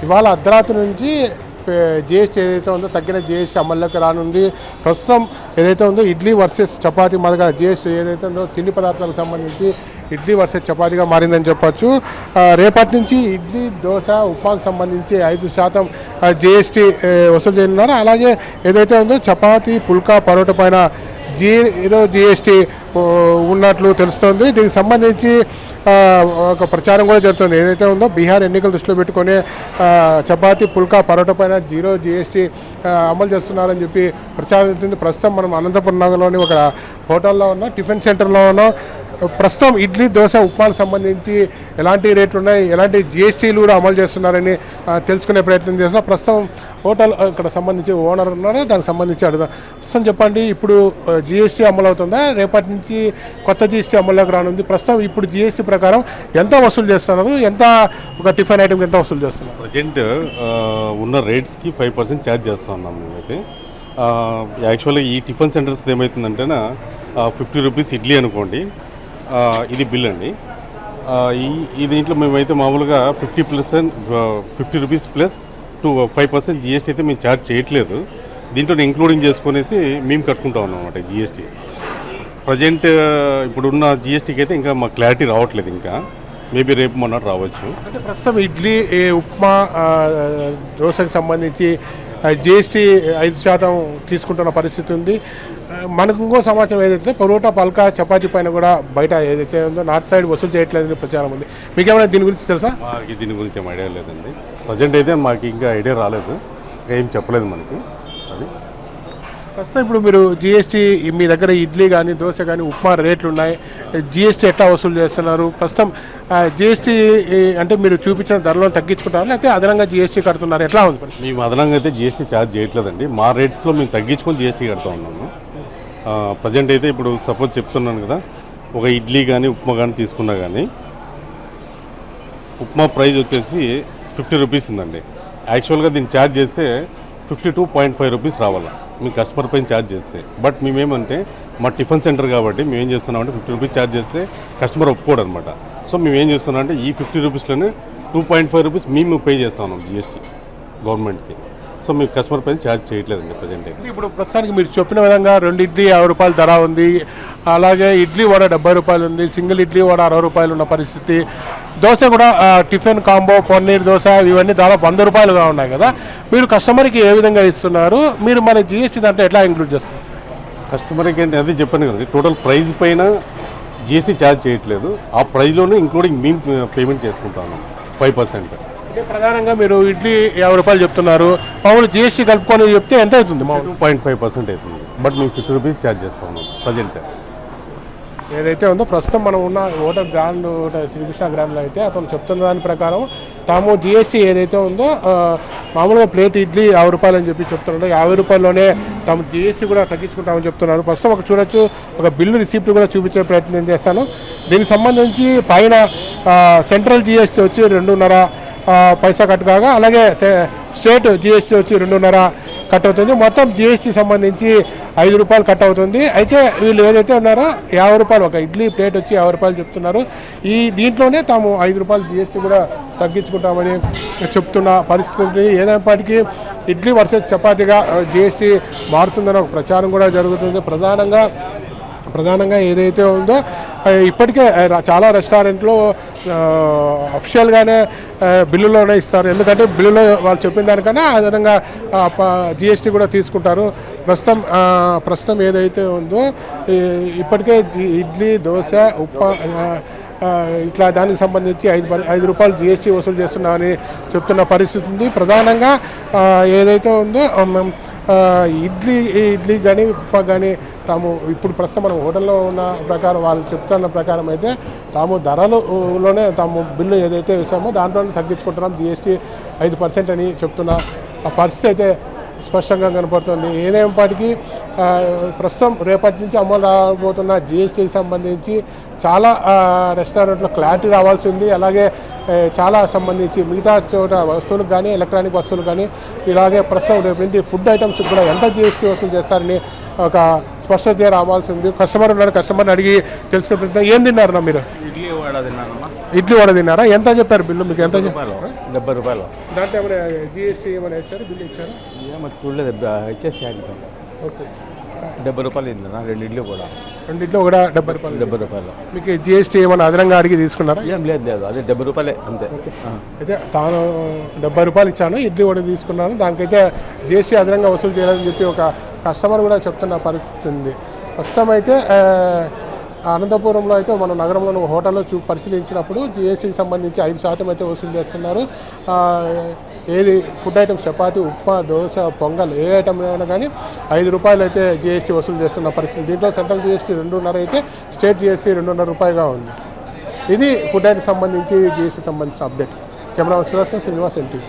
ఇవాళ అర్ధరాత్రి నుంచి జిఎస్టీ ఏదైతే ఉందో తగ్గిన జిఎస్టీ అమల్లోకి రానుంది. ప్రస్తుతం ఏదైతే ఉందో ఇడ్లీ వర్సెస్ చపాతీ మాదిరిగా జిఎస్టీ ఏదైతే ఉందో తిండి పదార్థాలకు సంబంధించి ఇడ్లీ వర్సెస్ చపాతీగా మారిందని చెప్పొచ్చు. రేపటి నుంచి ఇడ్లీ, దోశ, ఉప్మాకు సంబంధించి 5% జిఎస్టీ వసూలు చేయనున్నారు. అలాగే ఏదైతే ఉందో చపాతీ, పుల్కా, పరోటా పైన 0 జిఎస్టీ ఉన్నట్లు తెలుస్తోంది. దీనికి సంబంధించి ఒక ప్రచారం కూడా జరుగుతుంది. ఏదైతే ఉందో బీహార్ ఎన్నికలు దృష్టిలో పెట్టుకొని చపాతీ, పుల్కా, పరోటా పైన 0 జిఎస్టీ అమలు చేస్తున్నారని చెప్పి ప్రచారం జరుగుతుంది. ప్రస్తుతం మనం అనంతపురం నగరంలోని ఒక హోటల్లో ఉన్న టిఫిన్ సెంటర్లో ఉన్న ప్రస్తుతం ఇడ్లీ, దోశ, ఉప్మాకు సంబంధించి ఎలాంటి రేట్లు ఉన్నాయి, ఎలాంటి జిఎస్టీలు కూడా అమలు చేస్తున్నారని తెలుసుకునే ప్రయత్నం చేస్తాం. ప్రస్తుతం హోటల్ ఇక్కడ సంబంధించి ఓనర్ ఉన్నారు, దానికి సంబంధించి అడుగుదాం. ప్రస్తుతం చెప్పండి, ఇప్పుడు జిఎస్టీ అమలు అవుతుందా, రేపటి నుంచి కొత్త జిఎస్టీ అమల్లోకి రానుంది? ప్రస్తుతం ఇప్పుడు జిఎస్టీ ప్రకారం ఎంత వసూలు చేస్తున్నారు, ఎంత ఒక టిఫిన్ ఐటమ్కి ఎంత వసూలు చేస్తున్నారు? ప్రజెంట్ ఉన్న రేట్స్కి 5% ఛార్జ్ చేస్తూ ఉన్నాం మేమైతే. యాక్చువల్గా ఈ టిఫిన్ సెంటర్స్ ఏమవుతుందంటేనా 50 రూపీస్ ఇడ్లీ అనుకోండి, ఇది బిల్ అండి. ఈ దీంట్లో మేమైతే మామూలుగా 50 రూపీస్ ప్లస్ 5% జిఎస్టీ అయితే మేము ఛార్జ్ చేయట్లేదు. దీంట్లో ఇంక్లూడింగ్ చేసుకునేసి మేము కట్టుకుంటా ఉన్నాం అన్నమాట జిఎస్టీ. ప్రజెంట్ ఇప్పుడున్న జిఎస్టీకి అయితే ఇంకా మాకు క్లారిటీ రావట్లేదు, ఇంకా మేబీ రేపు మొన్నటి రావచ్చు. అంటే ప్రస్తుతం ఇడ్లీ, ఉప్మా, దోశకు సంబంధించి జిఎస్టీ 5% తీసుకుంటున్న పరిస్థితి ఉంది. మనకు ఇంకో సమాచారం ఏదైతే పరోటా, పల్కా, చపాతీ పైన కూడా బయట ఏదైతే ఉందో నార్త్ సైడ్ వసూలు చేయట్లేదని ప్రచారం ఉంది. మీకు ఏమైనా దీని గురించి తెలుసా? మాకు దీని గురించి ఏం ఐడియా లేదండి. ప్రజెంట్ అయితే మాకు ఇంకా ఐడియా రాలేదు, ఇంకా ఏం చెప్పలేదు మనకి. అది ప్రస్తుతం ఇప్పుడు మీరు జిఎస్టీ మీ దగ్గర ఇడ్లీ కానీ, దోశ కానీ, ఉప్మా రేట్లు ఉన్నాయి, జిఎస్టీ ఎట్లా వసూలు చేస్తున్నారు? ప్రస్తుతం జిఎస్టీ అంటే మీరు చూపించిన ధరలో తగ్గించుకుంటారు, లేకపోతే అదనంగా జిఎస్టీ కడుతున్నారు, ఎట్లా ఉంది? మేము అదనంగా అయితే జిఎస్టీ ఛార్జ్ చేయట్లేదండి. మా రేట్స్లో మేము తగ్గించుకొని జిఎస్టీ కడుతూ ఉన్నాము. ప్రజెంట్ అయితే ఇప్పుడు సపోజ్ చెప్తున్నాను కదా, ఒక ఇడ్లీ కానీ, ఉప్మా కానీ తీసుకున్నా కానీ ఉప్మా ప్రైస్ వచ్చేసి 50 రూపీస్ ఉందండి. యాక్చువల్గా దీన్ని ఛార్జ్ చేస్తే 52.5 రూపీస్ రావాలా మీ కస్టమర్ పైన ఛార్జ్ చేస్తే. బట్ మేమేమంటే మా టిఫిన్ సెంటర్ కాబట్టి మేము ఏం చేస్తున్నామంటే 50 రూపీస్ ఛార్జ్ చేస్తే కస్టమర్ ఒప్పుకోడు అనమాట. సో మేము ఏం చేస్తున్నామంటే ఈ 50 రూపీస్లోనే 2.5 రూపీస్ మేము పే చేస్తా ఉన్నాం జిఎస్టీ గవర్నమెంట్కి. సో మేము కస్టమర్ పైన ఛార్జ్ చేయట్లేదండి ప్రజెంట్ అయితే. ఇప్పుడు ప్రస్తుతానికి మీరు చెప్పిన విధంగా 2 ఇడ్లీ 50 రూపాయల ధర ఉంది, అలాగే ఇడ్లీ వడ 70 రూపాయలు ఉంది, సింగిల్ ఇడ్లీ వడ 60 రూపాయలు ఉన్న పరిస్థితి. దోశ కూడా టిఫిన్ కాంబో, పన్నీర్ దోశ ఇవన్నీ దాదాపు 100 రూపాయలుగా ఉన్నాయి కదా. మీరు కస్టమర్కి ఏ విధంగా ఇస్తున్నారు, మీరు మన జిఎస్టీ దాంట్లో ఎట్లా ఇంక్లూడ్ చేస్తున్నారు? కస్టమర్కి అంటే అది చెప్పాను కదండి, టోటల్ ప్రైస్ పైన జిఎస్టీ ఛార్జ్ చేయట్లేదు, ఆ ప్రైస్లోనే ఇంక్లూడింగ్ మేము పేమెంట్ చేసుకుంటాము 5%. అంటే ప్రధానంగా మీరు ఇడ్లీ 50 రూపాయలు చెప్తున్నారు, మామూలు జిఎస్టీ కలుపుకొని చెప్తే ఎంత అవుతుంది? 2.5% అవుతుంది, బట్ మేము 50 రూపీస్ ఛార్జ్ చేస్తా ఉన్నాం ప్రజెంట్. ఏదైతే ఉందో ప్రస్తుతం మనం ఉన్న హోటల్ గ్రాండ్ హోటల్ శ్రీకృష్ణ గ్రాండ్లో అయితే అతను చెప్తున్న దాని ప్రకారం తాము జిఎస్టీ ఏదైతే ఉందో మామూలుగా ప్లేట్ ఇడ్లీ 50 రూపాయలు అని చెప్పి చెప్తున్నాడు. 50 రూపాయల్లోనే తాము జిఎస్టీ కూడా తగ్గించుకుంటామని చెప్తున్నారు. ప్రస్తుతం ఒక చూడొచ్చు, ఒక బిల్లు రిసిప్ట్ కూడా చూపించే ప్రయత్నం చేస్తాను. దీనికి సంబంధించి పైన సెంట్రల్ జిఎస్టీ వచ్చి 2.5 పైసా కట్ కాగా, అలాగే స్టేట్ జిఎస్టీ వచ్చి 2.5 కట్ అవుతుంది. మొత్తం జిఎస్టీ సంబంధించి 5 రూపాయలు కట్ అవుతుంది. అయితే వీళ్ళు ఏదైతే ఉన్నారో 50 రూపాయలు, ఒక ఇడ్లీ ప్లేట్ వచ్చి 50 రూపాయలు చెప్తున్నారు. దీంట్లోనే తాము 5 రూపాయలు జిఎస్టీ కూడా తగ్గించుకుంటామని చెప్తున్న పరిస్థితి ఉంది. ఏదైనప్పటికీ ఇడ్లీ వర్సెస్ చపాతీగా జిఎస్టీ మారుతుందని ఒక ప్రచారం కూడా జరుగుతుంది. ప్రధానంగా ఏదైతే ఉందో ఇప్పటికే చాలా రెస్టారెంట్లో అఫిషియల్గానే బిల్లులోనే ఇస్తారు, ఎందుకంటే బిల్లులో వాళ్ళు చెప్పిన దానికన్నా అదనంగా జిఎస్టీ కూడా తీసుకుంటారు. ప్రస్తుతం ఏదైతే ఉందో ఇప్పటికే ఇడ్లీ, దోశ, ఉప్మా ఇట్లా దానికి సంబంధించి 5 రూపాయలు జిఎస్టీ వసూలు చేస్తున్నామని చెప్తున్న పరిస్థితి ఉంది. ప్రధానంగా ఏదైతే ఉందో ఇడ్లీ కానీ, ఉప్మా కానీ తాము ఇప్పుడు ప్రస్తుతం మనం హోటల్లో ఉన్న ప్రకారం వాళ్ళు చెప్తున్న ప్రకారం అయితే తాము ధరలోనే తాము బిల్లు ఏదైతే వేసామో దాంట్లోనే తగ్గించుకుంటున్నాం, జిఎస్టీ 5% అని చెప్తున్న ఆ పరిస్థితి అయితే స్పష్టంగా కనపడుతుంది. ఏదేమైనప్పటికీ ప్రస్తుతం రేపటి నుంచి అమలు రాబోతున్న జిఎస్టీకి సంబంధించి చాలా రెస్టారెంట్లో క్లారిటీ రావాల్సి ఉంది. అలాగే చాలా సంబంధించి మిగతా చోట వస్తువులకు కానీ, ఎలక్ట్రానిక్ వస్తువులు కానీ, ఇలాగే ప్రస్తుతం రేపు ఫుడ్ ఐటమ్స్ కూడా ఎంత జిఎస్టీ వసూలు చేస్తారని ఒక స్పష్టత రావాల్సి ఉంది. కస్టమర్ని అడిగి తెలుసుకునే ప్రయత్నం. ఏం తిన్నారన్నా మీరు? ఇడ్లీ వడ తిన్నానమ్మా. ఇడ్లీ వడ తిన్నారా? ఎంత చెప్పారు బిల్లు మీకు? ఎంత రూపాయలు 70 రూపాయలు. దాంట్లో ఏమైనా జిఎస్టీ ఏమైనా ఇచ్చారు? బిల్లు ఇచ్చారు? ఏమో చూడలేదు, ఇచ్చేసి ఓకే. 70 రూపాయలు అయింది 2 ఇడ్లీ కూడా. రెండిట్లో కూడా 70 రూపాయలు. 70 రూపాయలు. మీకు జిఎస్టీ ఏమైనా అదనంగా అడిగి తీసుకున్నారా? ఏం లేదు, అదే 70 రూపాయలే అంతే. అయితే తాను 70 రూపాయలు ఇచ్చాను, ఇడ్లీ కూడా తీసుకున్నాను, దానికైతే జిఎస్టీ అదనంగా వసూలు చేయాలని చెప్పి ఒక కస్టమర్ కూడా చెప్తున్న పరిస్థితి ఉంది. ప్రస్తుతం అయితే అనంతపురంలో అయితే మన నగరంలోని హోటల్లో పరిశీలించినప్పుడు జిఎస్టీకి సంబంధించి 5% అయితే వసూలు చేస్తున్నారు. ఏది ఫుడ్ ఐటమ్స్ చపాతి, ఉప్మా, దోశ, పొంగల్ ఏ ఐటమ్ అయినా కానీ 5 రూపాయలు అయితే జిఎస్టీ వసూలు చేస్తున్న పరిస్థితి. దీంట్లో సెంట్రల్ జిఎస్టీ 2.5 అయితే స్టేట్ జిఎస్టీ 2.5 రూపాయగా ఉంది. ఇది ఫుడ్ ఐటమ్ సంబంధించి జిఎస్టీ సంబంధించిన update. Camera Sudarshan, Srinivas, NTV.